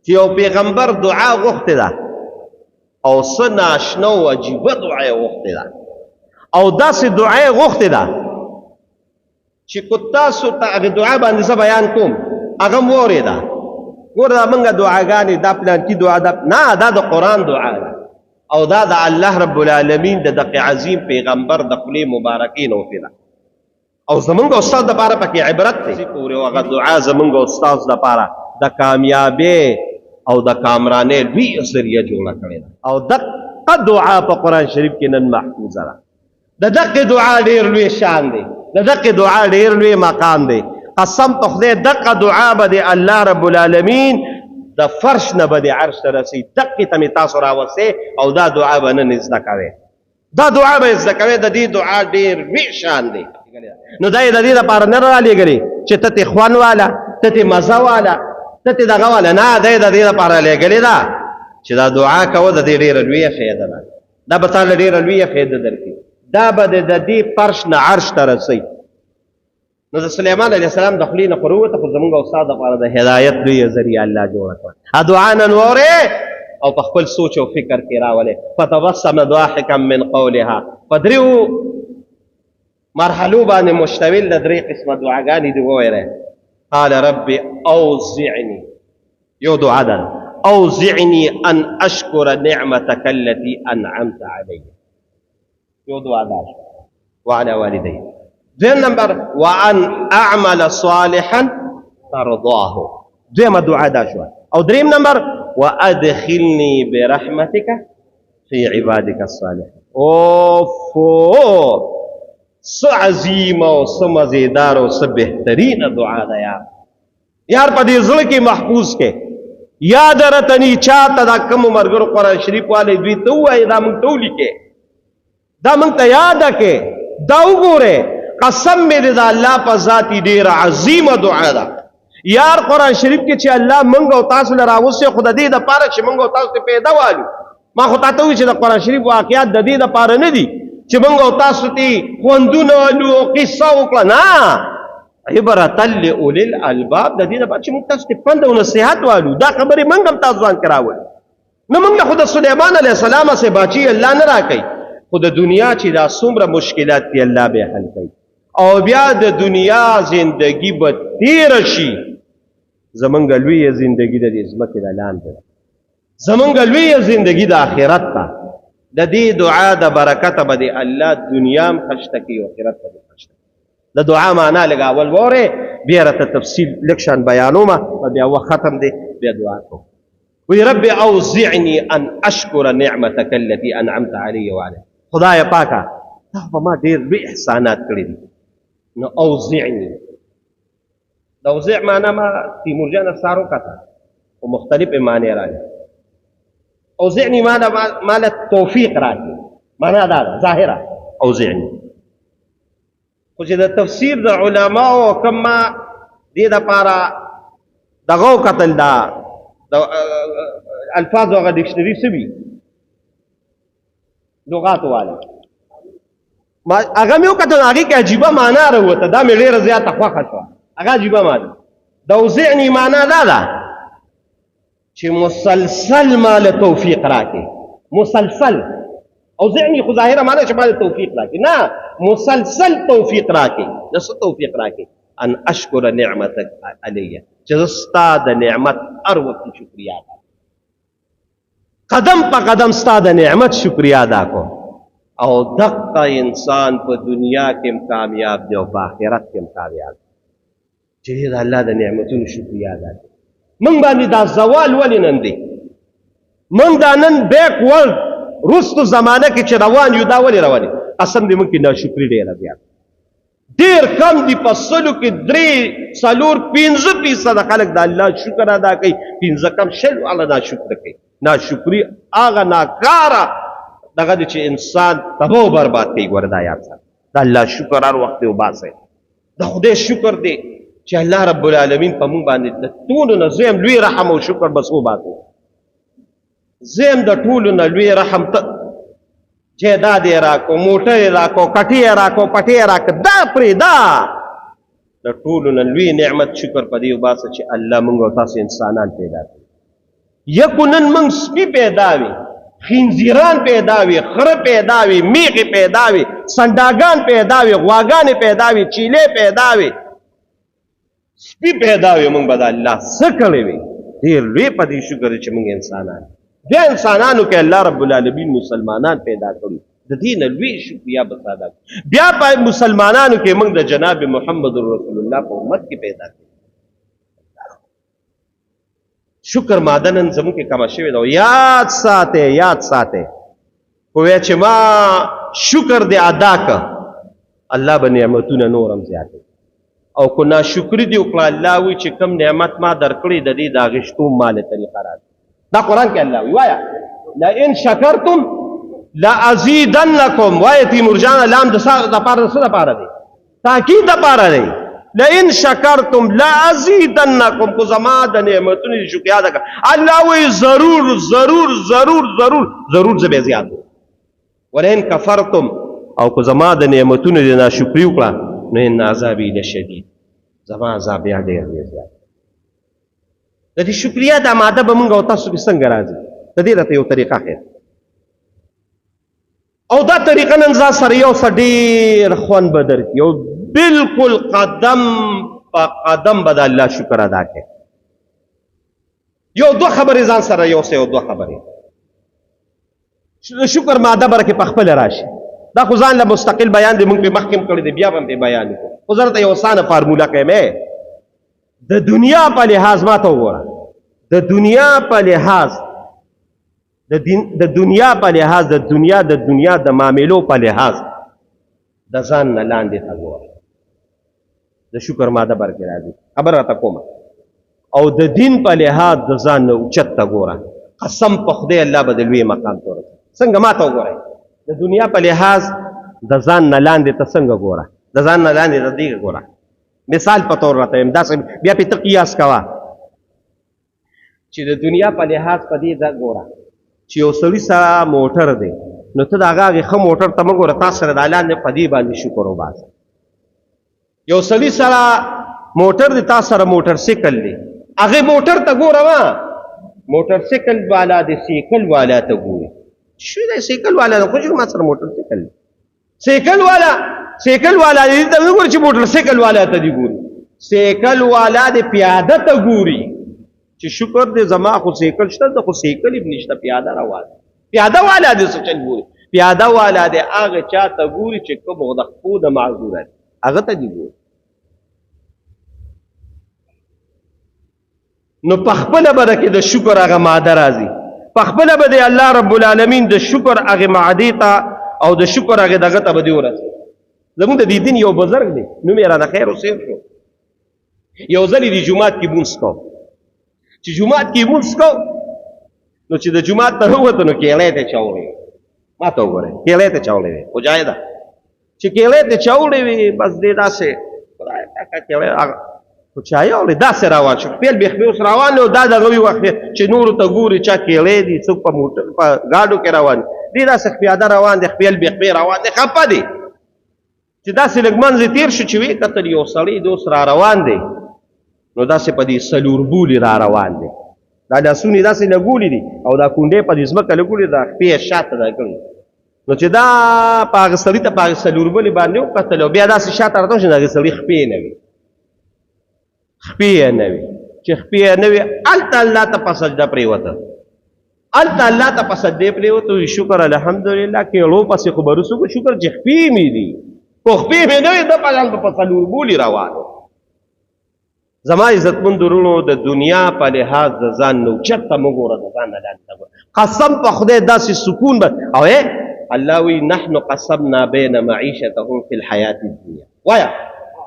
چې یو پیغمبر دعا غوښتې ده او څه ناشنا او عجیبه دعا یې غوښتې ده او داسې دعا یې غوښتې ده چې کو تاسو ته هغې دعا باندې زه بیان کوم هغه م واورېده. ګوره دا موږ دعاګانې دا پلانکي دعا ده نه، دا د قرآن دعا ده او دا د الله رب العالمین د دغه عظیم پیغمبر د خولې مبارکې نه وتې ده او زمونږ استاد دپاره پکې عبرت دی. پورې هغه دعا زمونږ استاد دپاره د کامیابۍ او د کامرانۍ لویه ذریعه جوړه کړې ده او دغه دعا په قرآن شریف کې نن محفوظه ده. د دغه دعا ډېر لوی شان دی، د دغه دعا ډېر لوی مقام دی. قسم په خدای دغه دعا به د الله رب العالمین د فرش نه به د عرش ته رسي. دقې ته مې تاسو راوستې او دا دعا به نن زده کوئ، دا دعا به زده کوئ. د دې دعا ډېر لوی شان دی. نو دا یې د دې دپاره نه رالېږلې چې ته تې خوند واله، ته تې مزه واله، ته تې دغه واله، نه، دا یې د دې دپاره لېږلې ده چې دا دعا کوه د دې ډېره لویه فایده ده. دا به تا له ډېره لویه فایده درکړي، دا به د دې فرش نه عرش ته رسوي. نو د سلیمان علیه السلام د خولې نه خو راووته، خو زمونږ استاد دپاره د هدایت لویه ذریعه الله جوړه کړه. دعا نن واورې او په خپل سوچ او فکر کې راولې. فتبسم ضاحکا من قولها، په دریو مرحلو باندې مشتمل د درې قسمه دعاګانې دي وویلې. قال رب اوزعنی، یو دعا ده، اوزعنی ان اشکر نعمتک التي انعمت علی، یو دعا ده وعلى والدی. دویم نمبر وان اعمل صالحا ترضاه، دویمه دعا ده شوه. او دریم نمبر وادخلنی برحمتک فی عبادک الصالحین. اوفو څه عظیمه او څه مزیدار او څه بهترینه دعا ده یار په دې زړه کې محفوظ کې. یاد رتنی چاته دا کوم ملګرو قرآن شریف والے دوی ته ووایي، دا موږ ته ولیکې، دا موږ ته یاده کې، دا وګورئ. قسم مې د الله په ذاتي ډېره عظیمه دعا ده یار. قرآن شریف کې چې الله موږ او تاسو له راوستې خو د دې دپاره چې موږ او تاسو ته پیدا والو. ما خو تا ته ووایي چې د قرآن شریف واقعات د دې دپاره نه دي چې موږ او تاسو ته خوندونه والو او قصه وکړه، نه، عبرة لأولي الألباب، د دې دپاره چې موږ تاسو ته پند او نصیحت والو. دا خبرې موږ هم تاسو ځان کې راولو. نو موږ له خو د سلیمان علیه السلام سه باچي الله نه راکوي، خو د دنیا چې دا څومره مشکلات دي الله به حل کوي او بیا د دنیا زندگی به تیره شي. زمونږ لویه زندگی د دې ځمکې د لاندې ده، زمونږ لویه زندگی د آخرت ده. د دې دعا د برکته به د الله دنیا هم خشته کوي او آخرت به خشته کوي. د دعا معنا لږ اول واورئ، بیا راته تفصیل لږ شان بیانومه، بیا وخت ختم دی، بیا دعا کوم. وی رب اوزعنی ان اشکر نعمتک التي انعمت علی وعلی. خدای پاکه تا په ما ډېر لوی احسانات کړي دي. نو اوزعنی، د اوزع معنا ما تیمور جان سارو کته او مختلفې معنی راځي. اوزعنی معنا مال توفیق راځي، معنا دا ده ظاهره اوزعنی. خو چې د تفسیر د علماو کوم ما دې دپاره دغه وکتل، دا د الفاظو هغه ډکشنري څه وي لغاتو والا، هغه مې وکتل، هغې کې عجیبه معنا راووته. دا مې ډېره زیاته خوښه شوه، هغه عجیبه معنا. د اوزعنی معنا دا ده چې مسلسل مال توفیق راکې، مسلسل. اوزعنی خو ظاهره معنا چې مال توفیق راکې، نه، مسلسل توفیق راکې. د څه توفیق راکې؟ ان اشکر نعمتک علیه، چې زه ستا د نعمت هر وخت شکریا ادا، قدم په قدم ستا د نعمت شکریا ادا کوم. او دغه انسان په دنیا کې هم کامیاب دی او په آخرت کې هم کامیاب دی چې د الله د نعمتونو شکریا ادا کوي. موږ باندې دا زوال ولې نن دی؟ موږ دا نن بیکورډ رستو زمانه کې چې روان یو، دا ولې روان یو؟ قسم دې موږ کې ناشکري ډېره زیاته، ډېر کم دي. په سلو کې 3 4 5% خلک د الله شکر ادا کوي، 15 کم 20 والا ناشکر کوي. ناشکري هغه ناکاره دغه دی چې انسان تباه او برباد کوي. ګوره دا یاد ساته، د الله شکر هر وخت وباسئ. د خدای شکر دی چې الله رب العالمین په موږ باندې د ټولو نه زیم لوی رحم او شکر بس وباسو. زیم د ټولو نه لوی رحم ته جیداد یې راکو، موټر یې راکو، کټی یې راکو، پټی یې راکو، دا پرېږده. د ټولو نه لوی نعمت شکر په دې وباسه چې الله موږ او تاسو انسانان پیدا کړي. یکو نن موږ سپي پیدا وي، خنزیران پیدا وي، خره پیدا وي، میغې پیدا وي، سنډاګان پیدا وي، غواګانې پیدا وي، چیلې پیدا وي، سپي پیدا وي، موږ به د الله څه کړی وي؟ ډېر لوی په دې شکر چې موږ انسانان بیا انسانانو کې الله رب العالمین مسلمانان پیدا کړي، د دې نه لوی شکریا به ادا کړو. بیا په مسلمانانو کې موږ د جناب محمد رسول الله په امت کې پیدا کړو. شکر ماده نن زموږ کې کمه شوې ده. یاد ساتئ، یاد ساتئ، وایه چې ما شکر دې ادا که، الله به نعمتونه نور هم زیاتوي. او که ناشکري دې وکړه، الله وایي چې کوم نعمت ما درکړی د دې د اخیستو مالې طریقه راځي. دا قرآن کې الله وایي، وایه لئن شکرتم لازیدنکم. وایه تیمور جان لام د دپاره د څه دپاره دی؟ تاکید دپاره دی. لئن شکرتم لازیدنکم. کو زما د نعمتونو دې شکر ادا کړه، الله وایي ضرور ضرور ضرور ضرور ضرور زه به زیات کړم. ولئن کفرتم، او کو زما د نعمتونو دې ناشکري وکړه، نو ان عذابي لشدید، زما عذاب بیا ډېر دی زیات. د دې شکریا د ماده به موږ او تاسو کې څنګه راځي؟ د دې راته یو طریقه ښیي، او دا طریقه نن ځان سره یو څه ډېر خوند به درکړي، یو بالکل قدم په قدم به د الله شکر ادا کړي. یو دوه خبرې ځان سره یو څه، یو دوه خبرې شکر ماده بره کې په خپله راشي. دا خو ځان له مستقل بیان دی، موږ پې مخکې هم کړی دی، بیا به هم پې بیان وکړو. خو زه درته یو اسانه فارموله کوم، د دنیا په لحاظ ما ته وګوره، د دنیا په لحاظ د دنیا په لحاظ د دنیا د معاملو په لحاظ د ځان نه لاندې ته ګوره، د شکر ماده بر کې راځي. خبر راته کومه. او د دین په لحاظ د ځان نه اوچت ته ګوره، قسم په خدای الله به د لوی مقام ته ورسوي. څنګه ما ته وګورئ، د دنیا په لحاظ د ځان نه لاندې ته څنګه ګوره، د ځان نه لاندې ته دې ګوره. مثال په طور راته یم، داسې بیا پې ته قیاس کوه چې د دنیا په لحاظ په دې ځای ګوره چې یو سړي سره موټر دی، نو ته د هغه ښه موټر ته مه ګوره، تا سره د لاندې په دې باندې شکر وباسه. یو سړي سره موټر دی، تا سره موټر سیکل دی، هغې موټر ته ګوره مه، موټر سیکل والا دی سیکل والا ته ګوري. شو دی سیکل والا دی؟ خو چې ما سره موټر سیکل دی، سیکل والا دی ته نه ګوري چې موټر سیکل والا ته دی ګوري. سیکل والا دی پیاده ته ګوري چې شکر دی زما خو سیکل شته، د خو سیکل هم نشته، پیاده روان. پیاده والا دی څه چل ګوري؟ پیاده والا دی هغه چا ته ګوري چې کوم د خپو د معذوره دی، هغه ته دی ګوري. نو په خپله به کې د شکر هغه ماده راځي، په خپله به د الله رب العالمین د شکر هغې معدې ته او د شکر هغې دغه ته به دې ورسوي. زمونږ د دې دین یو بزرګ دی، نوم یې رانه خیر حسین شو. یو ځل یې د جومات کې مونځ کو، چې جومات کې مونځ کو، نو چې د جومات ته راووته نو کیلې ته چاوړې. ما ته وګورئ، کیلې ته چاوړې وې، خو جای ده چې کیلې ته چاوړې وې، بس دې داسې خدای پاکه کیلې خو چای اورې داسې روان شو، خپل بېخبې اوس روان دی، او دا دغه وي وخت چې نورو ته ګوري چا کیلې دي، څوک په موټر په ګاډو کې روان دي، دې داسې پیاده روان دی، خپل بېخبې روان دی، خفه دی چې داسې لږ منځې تېر شو چې ویې کتل یو سړی د اوس را روان دی، نو داسې په دې څلوربولي را روان دی، دا لاسونه یې داسې لګولي دي او دا کونډې په دې ځمکه لګولي، دا خپې یې شاته دا کړي. نو چې دا په هغه سړي ته په هغې څلوربولي باندې وکتل او بیا داسې شاته راته شو، د هغې سړي خپې نه وي، خپې یې نه وي. چې خپې یې نه وي، هلته الله ته په سجده پرېوته، هلته الله ته په سجدې پرېوته، وي شکر الحمدلله کېړو پسې خو به رسو شکر چې خپې مې دي، خو خپې مې نه وي، ده په څلوربولي روان. زما عزتمند ورونو، د دنیا په لحاظ د ځان نه اوچت ته مه ګوره، د ځان نه لاندې ته ګوره. قسم په خدای داسې سکون به او الله وی نحن قسمنا بین معیشتهم فی الحیات الدنیا، وایه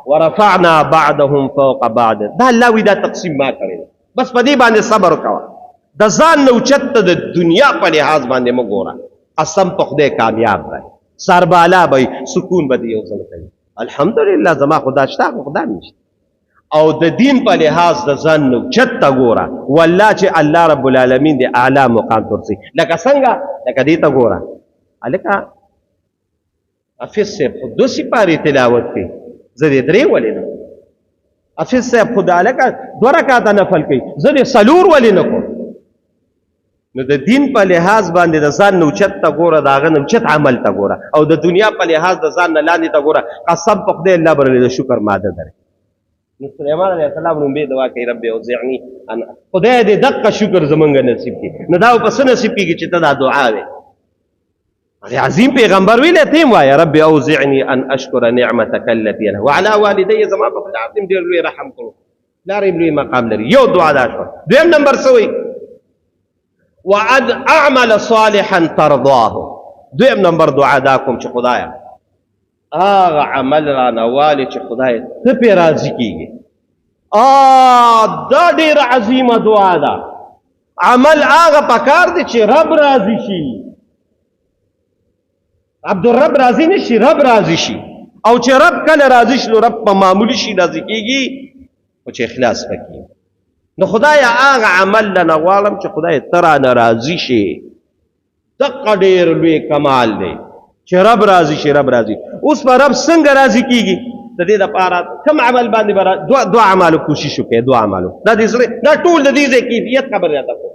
ورفعنا بعضهم فوق بعض. دا الله وی دا تقسیم ما کړی، بس په دې باندې صبر کوه، د ځان نه اوچت ته د دنیا په لحاظ باندې مه ګوره. قسم په خدای کامیاب دی، سربالا به سکون به دې یو ځل کوي. الحمدلله زما خدا شته، خدا نشته. او د دین په لحاظ د ځان نه اوچت ته ګوره، والله چې الله رب العالمین دې اعلی مقام ته ورسوي. لکه څنګه؟ لکه دې ته ګوره، هلکه حافظ صاحب خو 2 سپارې تلاوت کوي، زه دې 3 ولې نه کوم؟ حافظ صاحب خو د هلکه 2 رکعاته نفل کوي، زه دې 4 ولې نه کوم؟ نو د دین په لحاظ باندې د ځان نه اوچت ته ګوره، د هغه نه اوچت عمل ته ګوره، او د دنیا په لحاظ د ځان نه لاندې ته ګوره. قسم په خدای الله به د شکر ماده درکړي. نو سلیمان علیه السلام لومبۍ دعا کوي رب اوزعنی ان، خدای دې دقه شکر زمونږ نصیب کړي. نو دا په څه نصیب کېږي چې ته دا دعا وې؟ هغه عظیم پیغمبر ویلې ته یې وایه رب اوزعنی ان اشکر نعمتک التي انعمت وعلى والدي، زما په خپل عظیم ډېر لوی رحم کړو، پلار یې لوی مقام لري. یو دعا دا شوه. دویم نمبر څه وایي؟ وان اعمل صالحا ترضاه. دویم نمبر دعا دا کوم چې خدایه هغه عمل رانه والې چې خدای ته پرې راضي کېږي. دا ډېره عظیمه دعا ده. عمل هغه پکار دی چې رب راضي شي. عبدالرب راضي نه شي، رب راضي شي. او چې رب کله راضي شي نو رب په معمولي شي راضي کېږي، او چې اخلاص پکې. نو خدای هغه عمل لنه غواړم چې خدای ته رانه راضي شي. دقه ډېر لوی کمال دی چې رب راضي شي. رب راضي. اوس په رب څنګه راضي کېږي؟ د دې دپاره کوم عمل باندې به دوه اعمالو کوشش وکړئ. دوه اعمالو دا د زړه دا ټول د دې ځای کیفیت خبر راته کوم.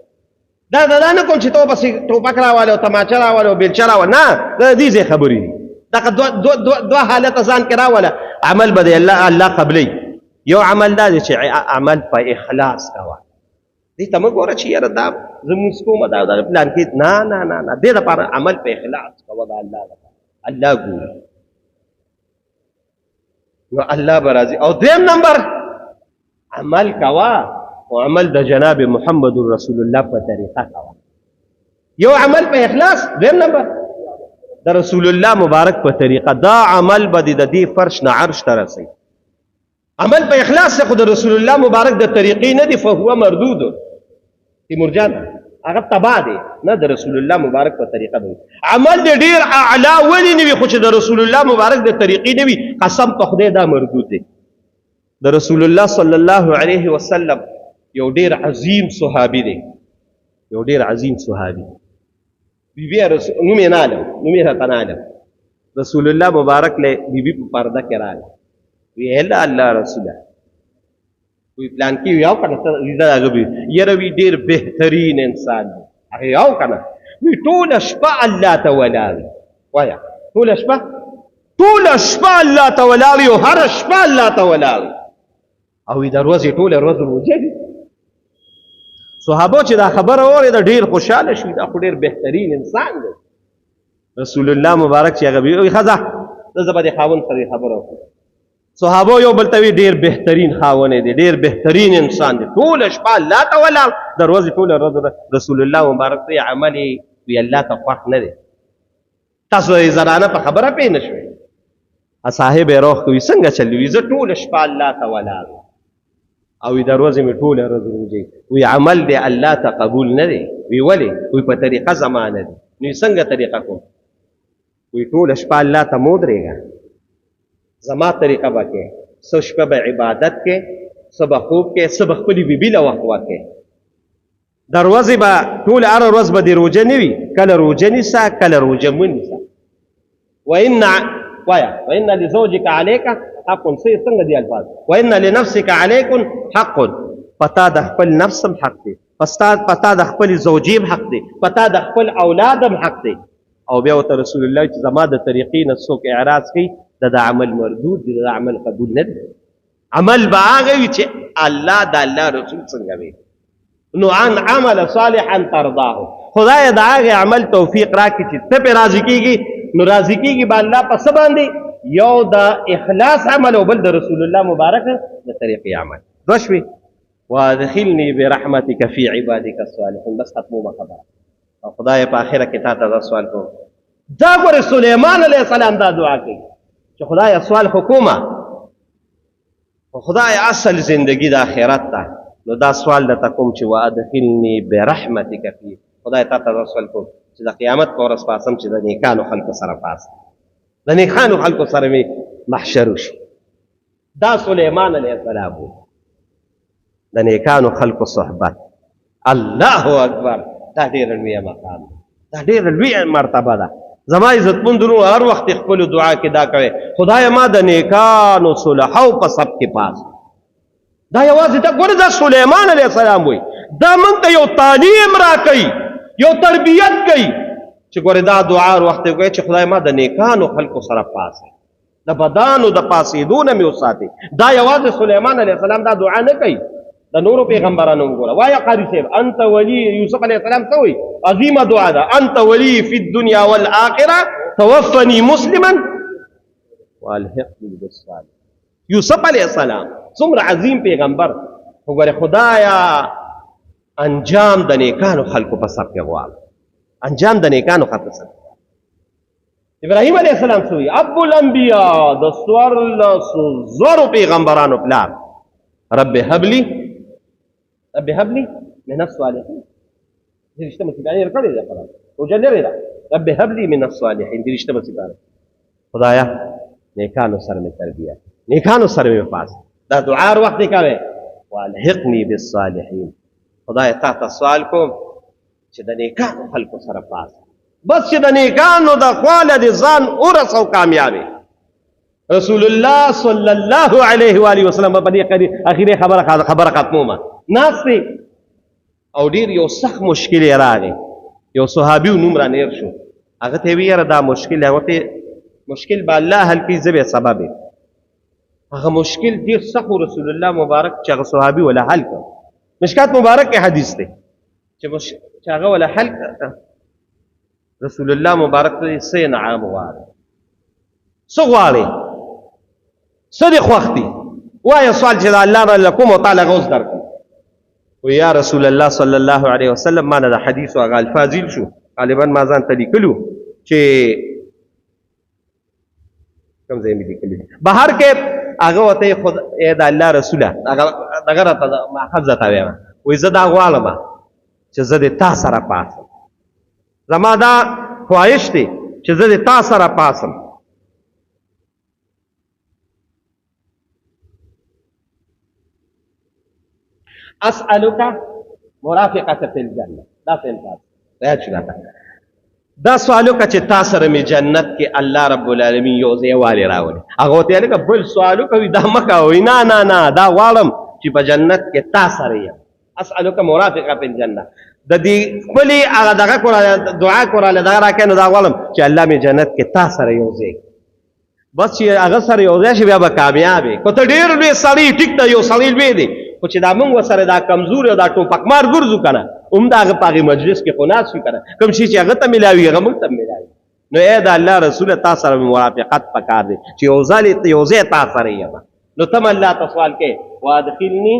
دا نه کوم چې تو پسې ټوپک راوالی او تماچه راوالی او بیلچه راوالی، نه، د دې ځای خبرې دي. دغه دوه حالته ځان کې راوله، عمل به د الله قبلوي. یو عمل دا دی چې عمل په اخلاص کوه. دې ته مه ګوره چې یاره دا زمونځ کومه دا دغه پلان کې، نه نه نه نه، دې دپاره عمل په اخلاص کوه د الله لپاره. الله ګوري نو الله به راضي. او دریم نمبر عمل کوه، او عمل د جناب محمد رسول الله په طریقه کوه. یو عمل په اخلاص، دریم نمبر د رسول الله مبارک په طریقه. دا عمل به د دې فرش نه عرش ته رسي. عمل په اخلاص خو د رسول الله مبارک د طریقې نه دی، فهو مردود. تیمور جان هغه تبا دی، نه د رسول الله مبارک په طریقه دی. عمل د ډیر اعلی ولې نه وي، خو چې د رسول الله مبارک د طریقې نه وي، قسم په خدای دا مردود دی. د رسول الله صلی الله علیه وسلم یو ډیر عظیم صحابي دی، یو ډیر عظیم صحابي. بیبي نوم یې نه علم، نوم یې راته نه علم. رسول الله مبارک له بیبي په پرده کې راغی. وی الله رسوله وی پلان کې یو کنه لیدا غوي یره وی ډیر بهترین انسان دی. هغه یو کنه وی ټول شپه الله تعالی وایا، ټول شپه الله تعالی او هر شپه الله تعالی، او د ورځې ټول ورځ روزه دي. صحابه چې دا خبره اورېده ډیر خوشاله شو، دا خو ډیر بهترین انسان دی. رسول الله مبارک چې هغه وی خزه زه به د خاوند سره خبره وکړم. صحابه یو بل ته وی ډیر بهترین خاوند دی، ډیر بهترین انسان دی، ټول شپه الله تعالی د ورځې ټول ورځ رسول الله مبارک ته عمل وی الله ته خوښ نه دی. تاسو یې زنانه په خبره پوه نه شوئ. صاحب یې روح کوي څنګه چلي وي، زه ټول شپه الله تعالی او د ورځې مې ټول ورځ روزي. وی عمل دی الله ته قبول نه دی. وی ولې؟ وی په طریقه زمانه دی. نو څنګه طریقه کوم؟ وی ټول شپه الله ته مو درېږه، زما طریقه به کې څه شپه به عبادت کې، څه به خوب کې، څه به خپلې بیبي له وخت کې. د ورځې به ټول هره ورځ به دې روژه نه وي، کله روژه نیسه کله روژه مه نیسه. وإن لزوجك عليك حق. څنګه دي الفاظ؟ وإن لنفسك عليكم حق. پتا د خپل نفسم حق دی، پتا د خپل زوجیم حق دی، پتا د خپل اولادم حق دی. او بیا ورته رسول الله چې زما د طریقې نه څوک اعراض کوي د عمل مردود دی، د عمل قبول نه دی. عمل به هغه وي چې الله د الله رسول څنګه وي. نو ان عمل صالحا ترضاه، خدای د هغه عمل توفیق راکړي چې ته پرې راضي کېږي. نو راضي کېږي به الله په څه باندې؟ یو د اخلاص عمل او بل د رسول الله مبارک د طریقې عمل. دوه شوې. وادخلني برحمتك في عبادك الصالحين. بس ختمومه خبره. او خدای په آخره کې تا ته دا سوال کوم. دا ګوره سلیمان علیه السلام دا دعا کوي چې خدای سوال حکومه او خدای اصل زندگی د آخرت ده. نو دا سوال درته کوم چې وادخلني برحمتك فيه. خدای تا ته دا سوال کوم چې د قیامت په ورځ پاسم چې د نیکانو خلکو سره پاسم، د نیکانو خلکو سره مې محشر وشي. دا سلیمان علیه السلام و، د نیکانو خلکو صحبت. الله اکبر، دا ډېره لویه مقام، دا ډېره لویه مرتبه ده. زما عزتمندونو هر وخت خپلو دعا کې دا کوئ، خدای ما د نیکانو صلحو په صف کې پاس. دا یوازې دا ګوره دا سلیمان علیه السلام وایي، دا موږ ته یو تعلیم راکوي، یو تربیت کوي چې ګوره دا دعا وخت کوي چې خدای ما د نیکانو خلکو سره پاسه د بدانو د پاسېدو نه مې وساتي. دا یوازې سلیمان علیه السلام دا دعا نه کوي، د نورو پیغمبرانو وګوره. وایه قاري صاحب انت ولی، یوسف علیه السلام څه وایي؟ عظیمه دعا ده، انت ولی فی الدنیا والآخره توفنی مسلما والحقنی بالصالحین. یوسف علیه السلام څومره عظیم پیغمبر، وګوره خدایا انجام د نیکانو خلکو په سر کې غواړم، انجام د نیکانو خلکو سره. ابراهیم علیه السلام څه وایي؟ ابو الانبیاء، د څوارلسو زرو پیغمبرانو پلار. رب هب لي من الصالحين. دې رښتیا مصیبانه کړې ده خلاص او جنره ده. رب هب لي من الصالحين، دې رښتیا مصیبانه. خدایا نیکانو سره مې تربیه، نیکانو سره مې پاس. دا دعا هر وخت کوي، والحقني بالصالحين. خدای تا ته سوال کوم چې د نیکانو خلکو سره پاس، بس چې د نیکانو د خواله د ځان ورسو کامیابي. رسول الله صلی الله علیه و آله وسلم په دې اخیری خبره ختمومه ناستې او ډیر یو سخت مشکل یې راغی. یو صحابي نوم را نیر شو، هغه ته ویې یاره دا مشکل، هغه ته مشکل به الله حل کړي، زه به سبب یم. هغه مشکل ډیر سخت رسول الله مبارک چې هغه صحابي ولا حل کړ. مشکات مبارک کې حدیث دی چې هغه ولا حل کړ. رسول الله مبارک ته سې نعام غواړي، څه غواړي، څه دې خوښ دي، وایه سوال چې د الله نه لکوم او تعالی غوز درکړم. و یا رسول الله صلی الله علیه وسلم ما نه د حدیث هغه الفاظ شو، غالبا ما ځان ته لیکلو چې کوم ځای مې لیکلي بهر کې هغه ورته خود د الله رسوله دغه راته ماخذ ته وایم، وایي زه دا غواړم چې زه د تا سره پاسم، زما دا خواهش دی چې زه د تا سره پاسم. اسألک مرافقة فی الجنة، دا فهمت دا چلاته دا سوالو که چې تا سره مې جنت کې الله رب العالمین یو ځای والی راولي. هغه ورته لکه بل سوالو کوي دا مه کوئ، نه نه نه دا غواړم چې په جنت کې تا سره یم. اسألک مرافقة فی الجنة، د دې خپلې هغه دغه کوراله دعا کوراله دغه راکړې نو دا غواړم چې الله مې جنت کې تا سره یو ځای، بس چې هغه سره یو ځای شي بیا به کامیاب یې. که ته ډېر لوی سړی ټیک ته یو سړی لوی دی، خو چې دا مونږ ورسره دا کمزور او دا ټوپکمار ګرځو که نه، هم د هغه په هغې مجلس کې خو ناست وي که نه، کوم شي چې هغه ته میلاوي هغه مونږ ته میلاوي. نو ای د الله رسوله تا سره موافقت پکار دی چې یو ځای تا سره یم. نو تم الله ته سوال کوې وادخلني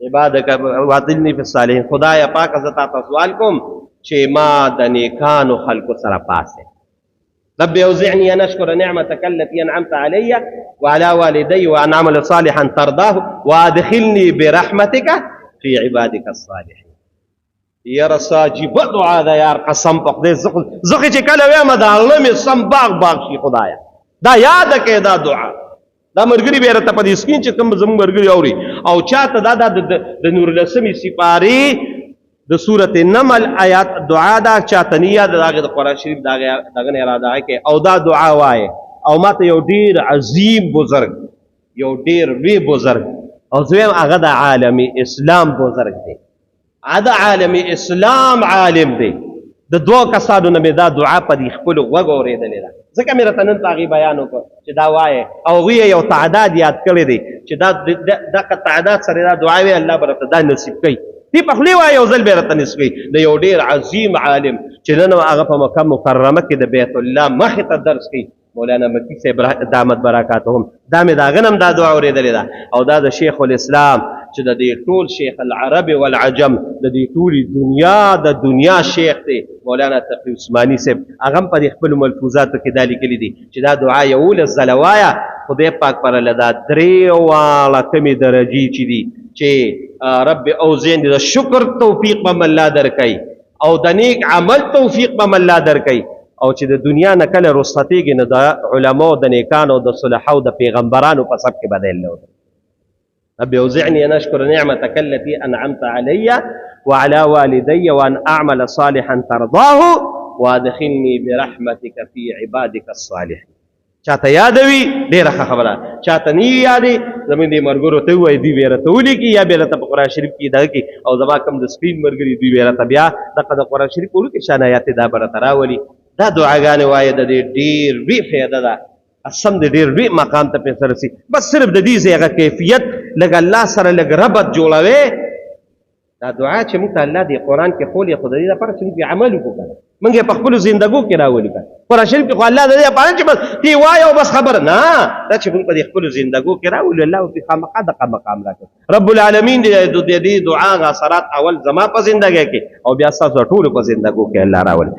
عبادک وادخلني فی الصالحین. خدایه پاکه زه تا ته سوال کوم چې ما د نیکانو خلکو سره پاسې. رب اوزعني ان اشكر نعمتك التي انعمت علي وعلى والدي وان اعمل صالحا ترضاه وادخلني برحمتك في عبادك الصالحين. يا رساجي بدعاء ذا يا قسم پخدي زخي چې کله وې مدالنه مې سم باغ شي خدایا دا یاد کې دا دعا دا مرګري به راته په دې سکین چې کوم زموږ مرګري اوري او چاته دا د نور لسمي سپاری د سورة النمل آیات دعا دا چاته نه یاد داغه د قرآن شریف داغه نه اراده کوي او دا دعا وایي او ماته یو ډیر عظیم بزرگ یو ډیر لوی بزرگ او زویم هغه د عالم اسلام بزرگ دی، دا عالم اسلام عالم دی. د دوه کسانو نه مې دا دعا په دې خپلو غوږو اورېدلې ده، ځکه مې راته نن په هغې بیان وکړ چې دا وایې او هغوی یو تعداد یاد کړی دی چې دغه تعداد سره دا دعا وایي الله به راته دا نصیب کوي. دی په خولې وایي یو ځل به یې راته نصیب کوي. د یو ډېر عظیم عالم چې نن هغه په مکه مکرمه کې د بیت الله مخې ته درس کوي، مولانا مکی صاحب دامت برکاتهم، دا مې د هغه نه هم دا دعا اورېدلې ده. او دا د شیخ الاسلام چې د دې ټول شیخ العرب والعجم د دې ټولې دنیا شیخ دی مولانا تقی عثماني صاحب، هغه هم په دې خپلو ملفوظاتو کې دا لیکلي دي چې دا دعا 11 ځله وایه، خدای پاک پر له دا درې واړه کمې درجې چې دي چې رب اوزعني د شکر توفیق به الله درکوي او د نیک عمل توفیق به الله درکوي او چې د دنیا نه کله رخصتېږي نو د علماو د نیکانو د صلحاو د پیغمبرانو په سب کې به دی الله رب اوزعني ان اشكر نعمتك التي انعمت علي وعلى والدي وان اعمل صالحا ترضاه وادخلني برحمتك في عبادك الصالحين. چاته یادوي ډېره ښه خبره، چاته نه یادې زموږ دې ملګرو ته ووایي دوی به یې راته ولیکي یا به یې راته په قرآن شریف کې دغه کړي او زما کوم د سپین ملګري دوی به یې راته بیا دغه د قرآن شریف په وړو کې شان آیات دا به راته راولي. دا دعاګانې وایه د دې ډېر لوی فایده ده، قسم دې ډېر لوی مقام ته پرې رسي. بس صرف د دې ځای هغه کیفیت لږ الله سره لږ ربط جوړوې. دا دعا چې موږ ته الله دې قرآن کې ښولې خو د دې لپاره چې موږ پرې عمل وکړو که نه موږ یې په خپلو زندګو کې راولي که قرآن شریف کې خو الله د دې لپاره چې بس تی وایه او بس خبره نه، دا چې موږ په دې خپلو زندګو کې راولي الله ورته خامخا دغه مقام راکړي. رب العالمین دې دعا غ اثرات اول زما په زندګۍ کې او بیا ستاسو ټولو په زندګو کې الله راولي.